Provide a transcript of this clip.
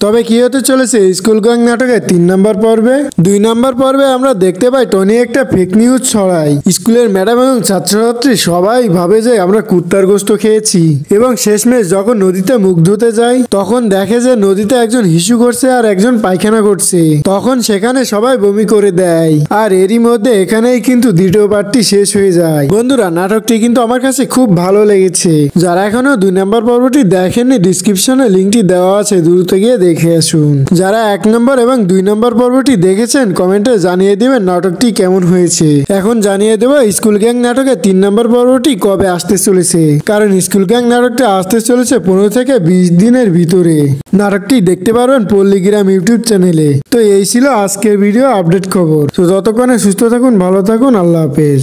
তবে কি হতে চলেছে স্কুল গ্যাং নাটকের 3 নম্বর পর্বে? 2 নম্বর পর্বে আমরা দেখতে পাই টনি একটা ফেক নিউজ ছড়ায়। স্কুলের ম্যাডাম এবং ছাত্রছাত্রী সবাই ভাবে যে আমরা কুত্তার গোশত খেয়েছি এবং শেষমেশ যখন নদীতে মুখ ধুতে যায় তখন দেখে যে নদীতে একজন হিসু করছে আর একজন পায়খানা করছে। তখন সেখানে সবাই বমি করে দেয়। আর এরই মধ্যে এখানেই কিন্তু দ্বিতীয় পার্টটি শেষ হয়ে যায়। বন্ধুরা, নাটকটি কিন্তু আমার কাছে খুব ভালো লেগেছে। যারা এখনো 2 নম্বর পর্বটি দেখেননি, ডিসক্রিপশনে লিঙ্কটি দেওয়া আছে, দ্রুত গিয়ে দেখে আসুন। যারা 1 নম্বর এবং 2 নম্বর পর্বটি দেখেছেন কমেন্টে জানিয়ে দিবেন নাটকটি কেমন হয়েছে। এখন জানিয়ে দেবো স্কুল গ্যাং নাটকের 3 নম্বর পর্বটি কবে আসতে চলেছে। কারণ স্কুল গ্যাং নাটকটা আসতে চলেছে 15 থেকে 20 দিনের ভিতরে। নাটকটি দেখতে পারবেন পল্লীগ্রাম ইউটিউব চ্যানেলে। তো এই ছিল আজকের ভিডিও আপডেট খবর। তো ততক্ষণে সুস্থ থাকুন, ভালো থাকুন, আল্লাহ হাফেজ।